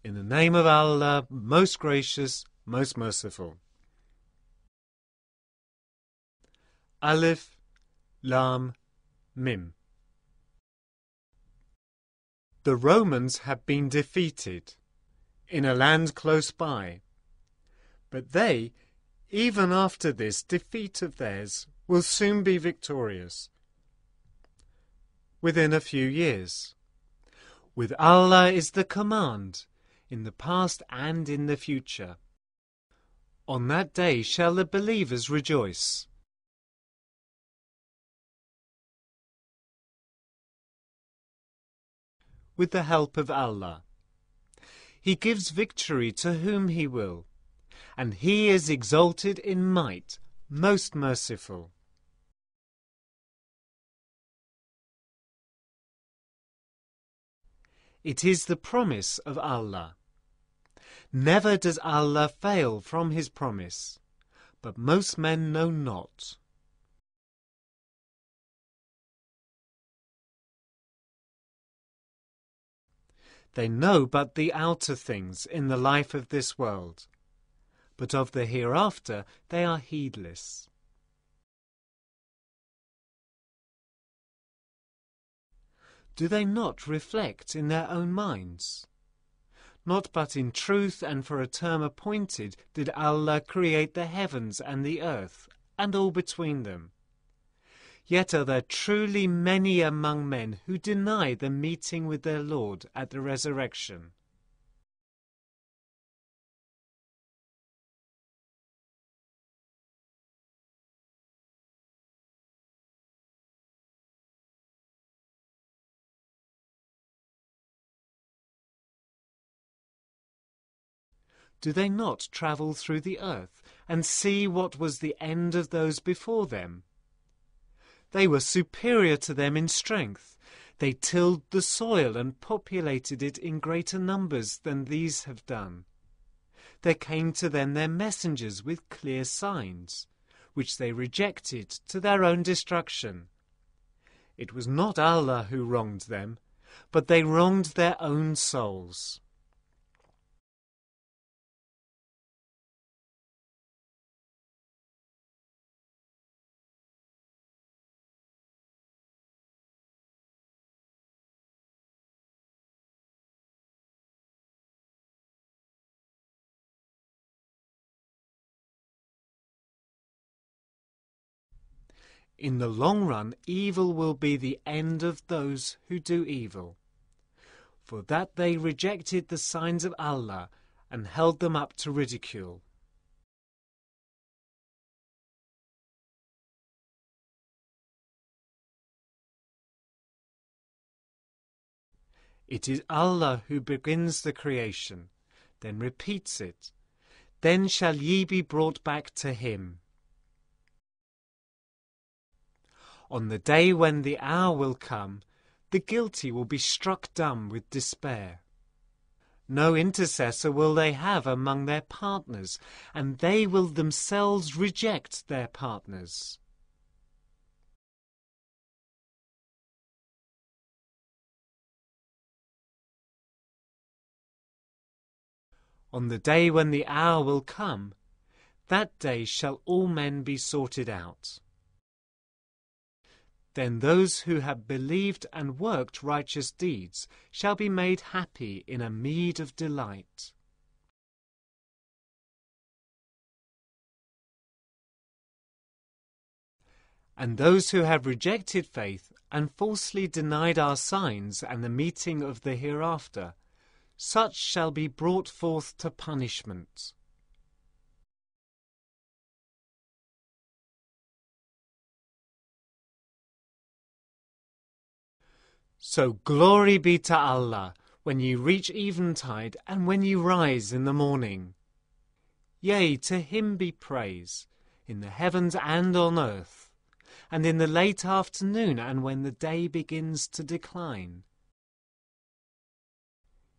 In the name of Allah, most gracious, most merciful. Alif, Lam, Mim. The Romans had been defeated in a land close by, but they, even after this defeat of theirs, will soon be victorious. Within a few years. With Allah is the command, in the past and in the future. On that day shall the believers rejoice. With the help of Allah. He gives victory to whom He will, and He is exalted in might, most merciful. It is the promise of Allah. Never does Allah fail from His promise, but most men know not. They know but the outer things in the life of this world, but of the hereafter they are heedless. Do they not reflect in their own minds? Not but in truth and for a term appointed did Allah create the heavens and the earth, and all between them. Yet are there truly many among men who deny the meeting with their Lord at the resurrection. Do they not travel through the earth and see what was the end of those before them? They were superior to them in strength. They tilled the soil and populated it in greater numbers than these have done. There came to them their messengers with clear signs, which they rejected to their own destruction. It was not Allah who wronged them, but they wronged their own souls. In the long run, evil will be the end of those who do evil, for that they rejected the signs of Allah and held them up to ridicule. It is Allah who begins the creation, then repeats it. Then shall ye be brought back to Him. On the day when the hour will come, the guilty will be struck dumb with despair. No intercessor will they have among their partners, and they will themselves reject their partners. On the day when the hour will come, that day shall all men be sorted out. Then those who have believed and worked righteous deeds shall be made happy in a mead of delight. And those who have rejected faith and falsely denied our signs and the meeting of the hereafter, such shall be brought forth to punishment. So glory be to Allah when you reach eventide and when you rise in the morning. Yea, to Him be praise, in the heavens and on earth, and in the late afternoon and when the day begins to decline.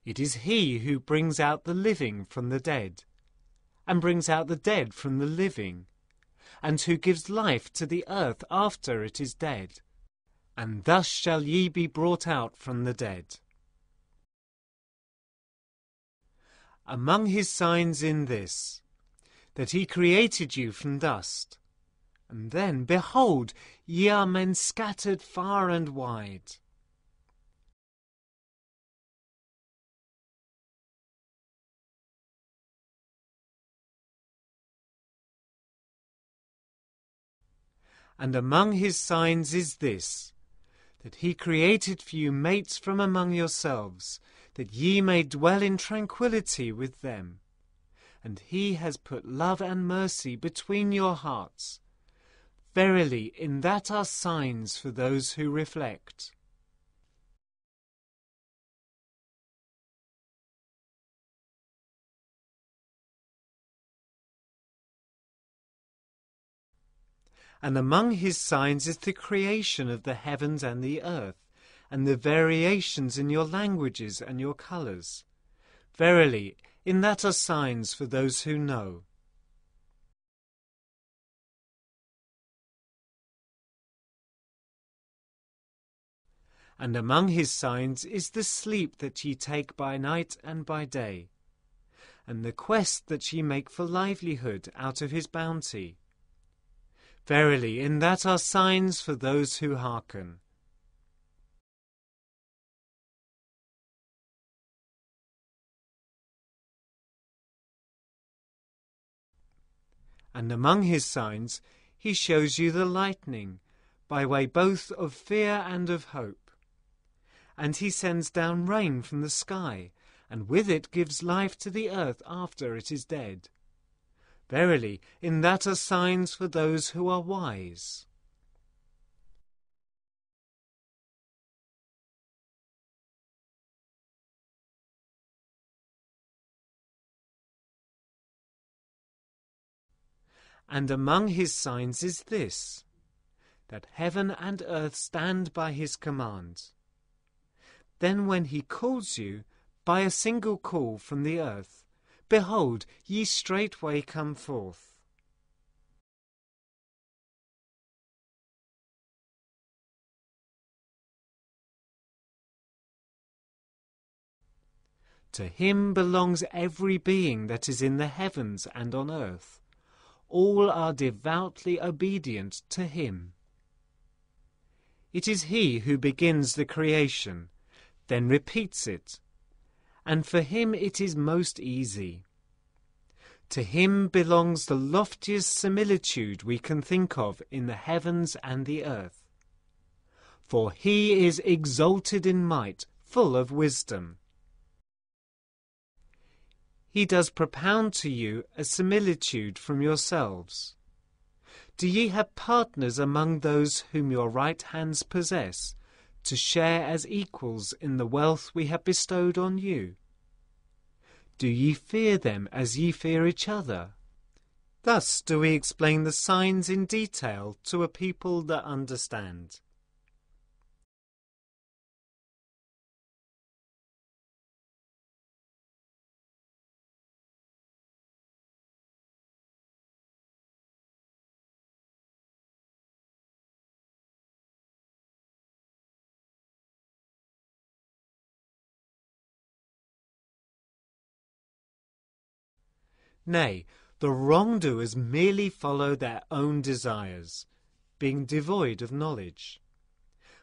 It is He who brings out the living from the dead, and brings out the dead from the living, and who gives life to the earth after it is dead. And thus shall ye be brought out from the dead. Among his signs in this, that he created you from dust. And then, behold, ye are men scattered far and wide. And among his signs is this, that he created for you mates from among yourselves, that ye may dwell in tranquillity with them. And he has put love and mercy between your hearts. Verily, in that are signs for those who reflect. And among his signs is the creation of the heavens and the earth, and the variations in your languages and your colours. Verily, in that are signs for those who know. And among his signs is the sleep that ye take by night and by day, and the quest that ye make for livelihood out of his bounty. Verily, in that are signs for those who hearken. And among his signs he shows you the lightning, by way both of fear and of hope. And he sends down rain from the sky, and with it gives life to the earth after it is dead. Verily, in that are signs for those who are wise. And among his signs is this, that heaven and earth stand by his command. Then when he calls you, by a single call from the earth, behold, ye straightway come forth. To him belongs every being that is in the heavens and on earth. All are devoutly obedient to him. It is he who begins the creation, then repeats it, and for him it is most easy. To him belongs the loftiest similitude we can think of in the heavens and the earth. For he is exalted in might, full of wisdom. He does propound to you a similitude from yourselves. Do ye have partners among those whom your right hands possess, to share as equals in the wealth we have bestowed on you? Do ye fear them as ye fear each other? Thus do we explain the signs in detail to a people that understand. Nay, the wrongdoers merely follow their own desires, being devoid of knowledge.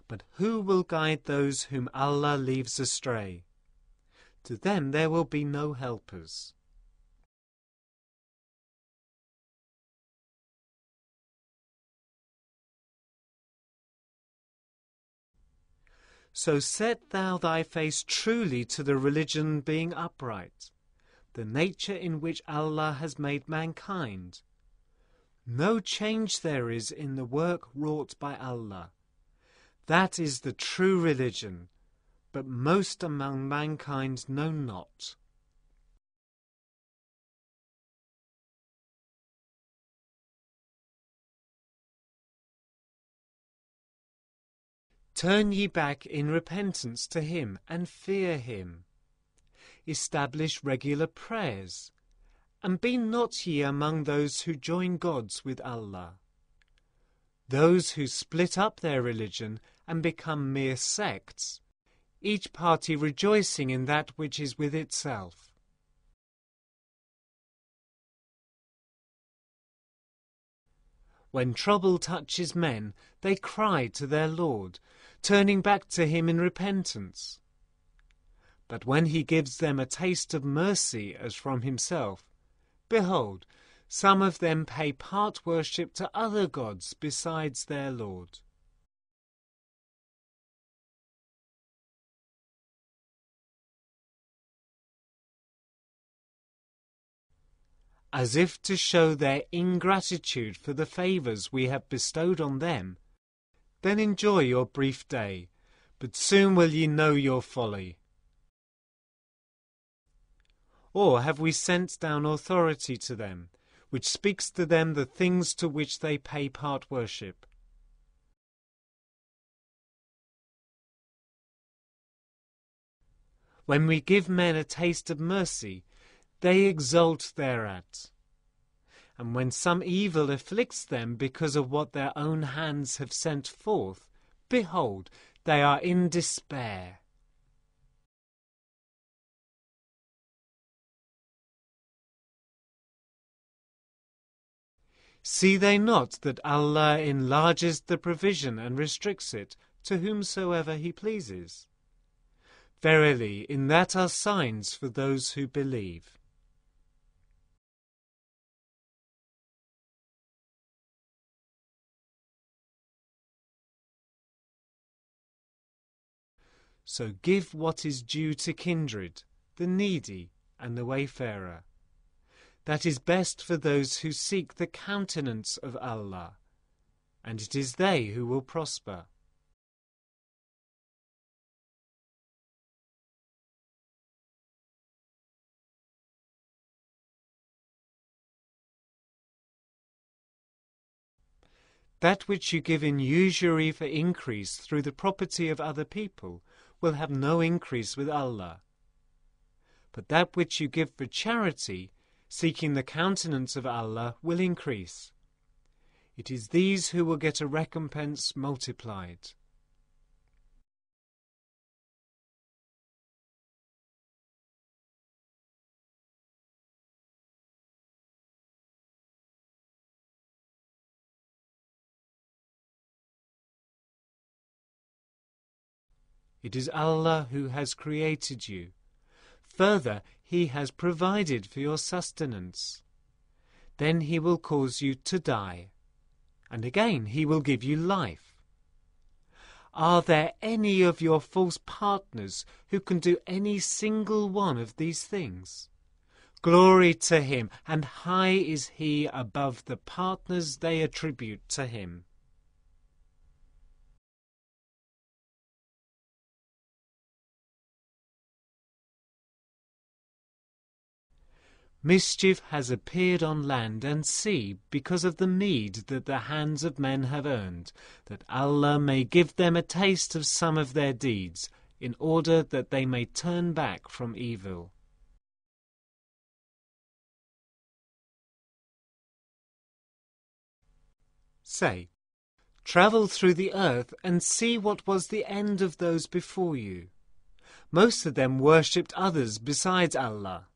But who will guide those whom Allah leaves astray? To them there will be no helpers. So set thou thy face truly to the religion being upright, the nature in which Allah has made mankind. No change there is in the work wrought by Allah. That is the true religion, but most among mankind know not. Turn ye back in repentance to him and fear him. Establish regular prayers, and be not ye among those who join gods with Allah. Those who split up their religion and become mere sects, each party rejoicing in that which is with itself. When trouble touches men, they cry to their Lord, turning back to him in repentance. But when he gives them a taste of mercy as from himself, behold, some of them pay part worship to other gods besides their Lord. As if to show their ingratitude for the favours we have bestowed on them, then enjoy your brief day, but soon will ye know your folly. Or have we sent down authority to them, which speaks to them the things to which they pay part worship? When we give men a taste of mercy, they exult thereat. And when some evil afflicts them because of what their own hands have sent forth, behold, they are in despair. See they not that Allah enlarges the provision and restricts it to whomsoever he pleases? Verily, in that are signs for those who believe. So give what is due to kindred, the needy, and the wayfarer. That is best for those who seek the countenance of Allah, and it is they who will prosper. That which you give in usury for increase through the property of other people will have no increase with Allah. But that which you give for charity, seeking the countenance of Allah, will increase. It is these who will get a recompense multiplied. It is Allah who has created you. Further, He has provided for your sustenance. Then He will cause you to die, and again He will give you life. Are there any of your false partners who can do any single one of these things? Glory to Him, and high is He above the partners they attribute to Him. Mischief has appeared on land and sea because of the meed that the hands of men have earned, that Allah may give them a taste of some of their deeds, in order that they may turn back from evil. Say, travel through the earth and see what was the end of those before you. Most of them worshipped others besides Allah.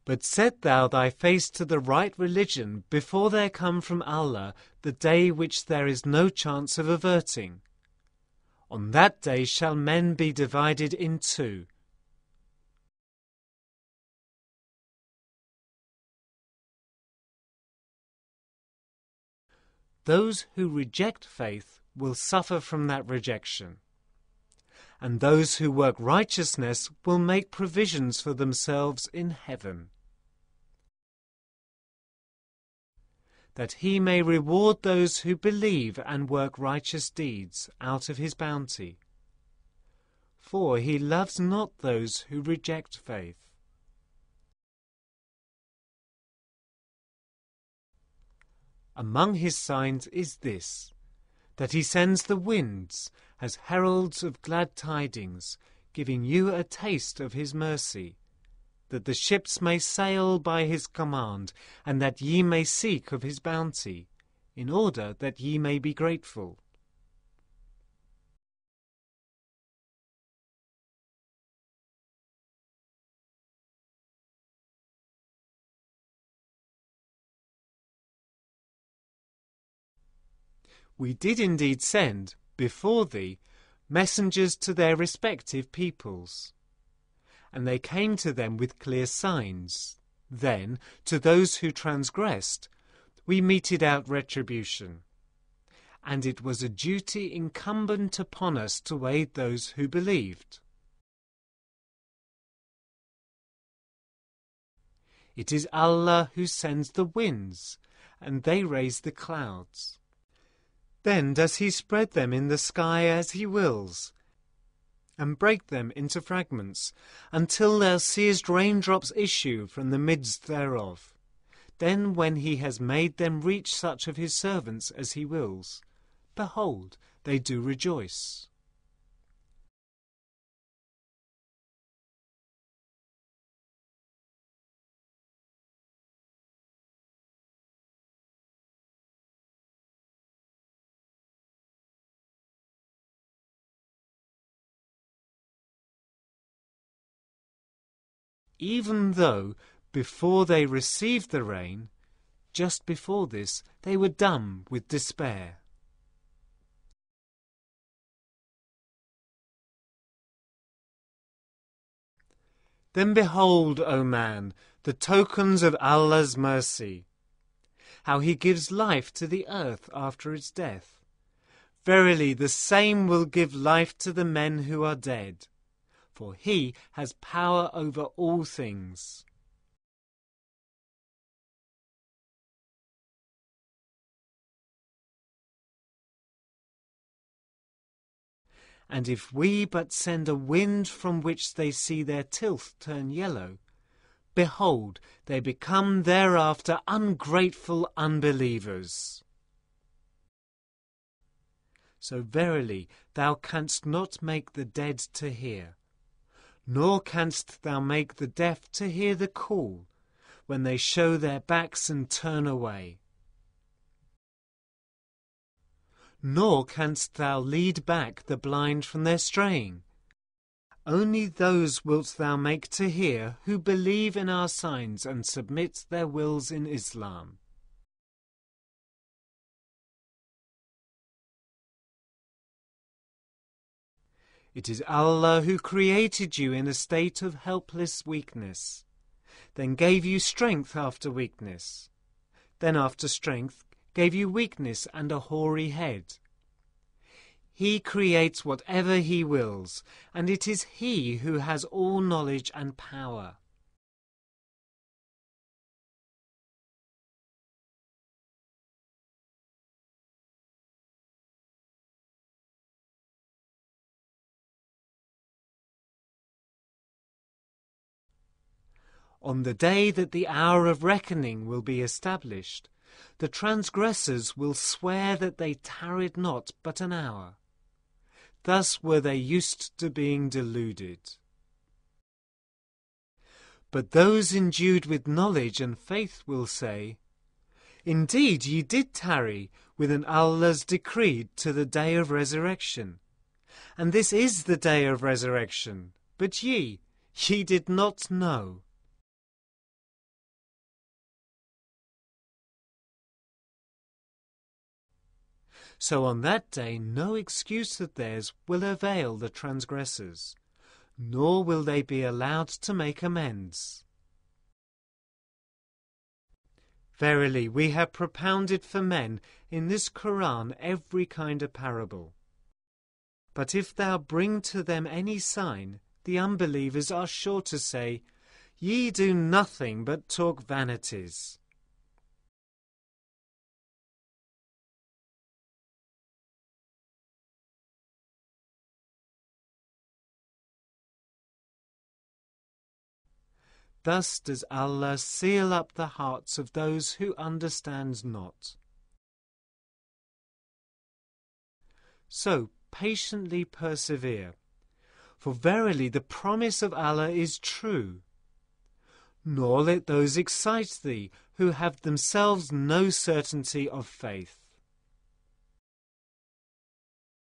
But set thou thy face to the right religion before there come from Allah the day which there is no chance of averting. On that day shall men be divided in two. Those who reject faith will suffer from that rejection, and those who work righteousness will make provisions for themselves in heaven, that He may reward those who believe and work righteous deeds out of His bounty. For He loves not those who reject faith. Among His signs is this, that He sends the winds as heralds of glad tidings, giving you a taste of His mercy, that the ships may sail by His command, and that ye may seek of His bounty, in order that ye may be grateful. We did indeed send, before thee, messengers to their respective peoples. And they came to them with clear signs. Then, to those who transgressed, we meted out retribution. And it was a duty incumbent upon us to aid those who believed. It is Allah who sends the winds, and they raise the clouds. Then does He spread them in the sky as He wills, and break them into fragments, until thou seest raindrops issue from the midst thereof. Then when He has made them reach such of His servants as He wills, behold, they do rejoice. Even though, before they received the rain, just before this, they were dumb with despair. Then behold, O man, the tokens of Allah's mercy, how He gives life to the earth after its death. Verily, the same will give life to the men who are dead, for He has power over all things. And if we but send a wind from which they see their tilth turn yellow, behold, they become thereafter ungrateful unbelievers. So verily thou canst not make the dead to hear, nor canst thou make the deaf to hear the call, when they show their backs and turn away. Nor canst thou lead back the blind from their straying. Only those wilt thou make to hear who believe in our signs and submit their wills in Islam. It is Allah who created you in a state of helpless weakness, then gave you strength after weakness, then after strength gave you weakness and a hoary head. He creates whatever He wills, and it is He who has all knowledge and power. On the day that the hour of reckoning will be established, the transgressors will swear that they tarried not but an hour. Thus were they used to being deluded. But those endued with knowledge and faith will say, Indeed ye did tarry within Allah's decreed to the day of resurrection. And this is the day of resurrection, but ye did not know. So on that day no excuse of theirs will avail the transgressors, nor will they be allowed to make amends. Verily, we have propounded for men in this Qur'an every kind of parable. But if thou bring to them any sign, the unbelievers are sure to say, Ye do nothing but talk vanities. Thus does Allah seal up the hearts of those who understand not. So patiently persevere, for verily the promise of Allah is true. Nor let those excite thee who have themselves no certainty of faith.